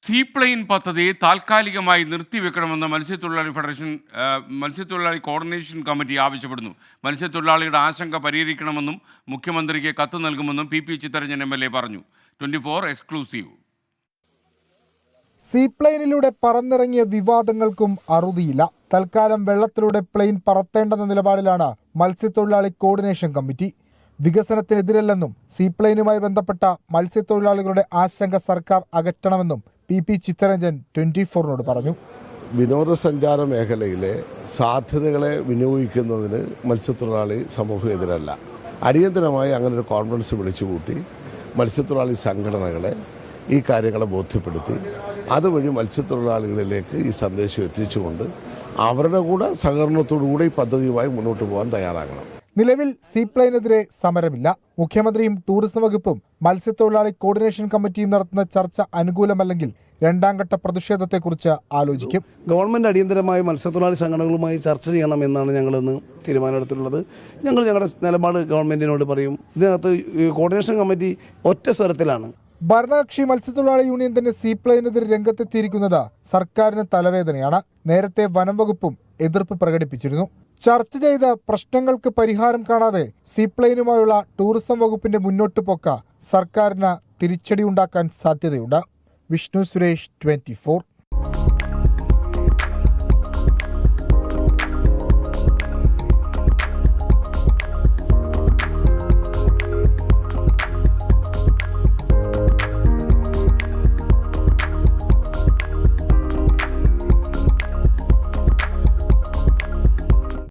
Seaplane പദ്ധതി താൽക്കാലികമായി നിർത്തിവെക്കണമെന്ന് മത്സ്യത്തൊഴിലാളി കോർഡിനേഷൻ കമ്മിറ്റി ആവശ്യപ്പെടുന്നു. മത്സ്യത്തൊഴിലാളിയുടെ ആശങ്ക പരിഹരിക്കണമെന്നും മുഖ്യമന്ത്രിക്ക് കത്ത് നൽകുമെന്നും പി ചിത്തരഞ്ജൻ MLA പറഞ്ഞു. 24 എക്സ്ക്ലൂസീവ്. സീപ്ലെയിനിലൂടെ പറന്നിറങ്ങിയ വിവാദങ്ങൾക്കും അറുതിയില്ല. തൽക്കാലം വെള്ളത്തിലൂടെ പ്ലെയിൻ പറത്തേണ്ടെന്ന നിലപാടിലാണ് മത്സ്യത്തൊഴിലാളി കോർഡിനേഷൻ കമ്മിറ്റി. വികസനത്തിനെതിരല്ലെന്നും സീപ്ലെയിനുമായി ബന്ധപ്പെട്ട മത്സ്യത്തൊഴിലാളികളുടെ ആശങ്ക സർക്കാർ അകറ്റണമെന്നും പി ചിത്തരഞ്ജൻ 24നോട് പറഞ്ഞു. വിനോദസഞ്ചാര മേഖലയിലെ സാധ്യതകളെ വിനിയോഗിക്കുന്നതിന് മത്സ്യത്തൊഴിലാളി സമൂഹം എതിരല്ല. അടിയന്തരമായി അങ്ങനെ ഒരു കോൺഫറൻസ് വിളിച്ചുകൂട്ടി മത്സ്യത്തൊഴിലാളി സംഘടനകളെ ഈ കാര്യങ്ങളെ ബോധ്യപ്പെടുത്തി അതുവഴി മത്സ്യത്തൊഴിലാളികളിലേക്ക് ഈ സന്ദേശം എത്തിച്ചുകൊണ്ട് അവരുടെ കൂടെ സഹകരണത്തോടുകൂടി ഈ പദ്ധതിയുമായി മുന്നോട്ട് പോകാൻ തയ്യാറാകണം. നിലവിൽ സീപ്ലെയിനെതിരെ സമരമില്ല. മുഖ്യമന്ത്രിയും ടൂറിസം വകുപ്പും മത്സ്യത്തൊഴിലാളി കോർഡിനേഷൻ കമ്മിറ്റിയും നടത്തുന്ന ചർച്ച അനുകൂലമല്ലെങ്കിൽ രണ്ടാംഘട്ട പ്രതിഷേധത്തെക്കുറിച്ച് ആലോചിക്കും. ഗവൺമെന്റ് അടിയന്തരമായി മത്സ്യത്തൊഴിലാളി സംഘടനകളുമായി ചർച്ച ചെയ്യണമെന്നാണ് ഞങ്ങളിന്ന് തീരുമാനമെടുത്തിട്ടുള്ളത്. ഞങ്ങളുടെ നിലപാട് ഗവൺമെന്റിനോട് പറയും. ഇതിനകത്ത് കോർഡിനേഷൻ കമ്മിറ്റി ഒറ്റ സ്വരത്തിലാണ്. ഭരണകക്ഷി മത്സ്യത്തൊഴിലാളി യൂണിയൻ തന്നെ സീപ്ലെയിനെതിരെ രംഗത്തെത്തിയിരിക്കുന്നത് സർക്കാരിന് തലവേദനയാണ്. നേരത്തെ വനം വകുപ്പും എതിർപ്പ് പ്രകടിപ്പിച്ചിരുന്നു. ചർച്ച ചെയ്ത പ്രശ്നങ്ങൾക്ക് പരിഹാരം കാണാതെ സീപ്ലെയിനുമായുള്ള ടൂറിസം വകുപ്പിന്റെ മുന്നോട്ട് പോക്ക് സർക്കാരിന് തിരിച്ചടിയുണ്ടാക്കാൻ സാധ്യതയുണ്ട്. വിഷ്ണു സുരേഷ്, 24.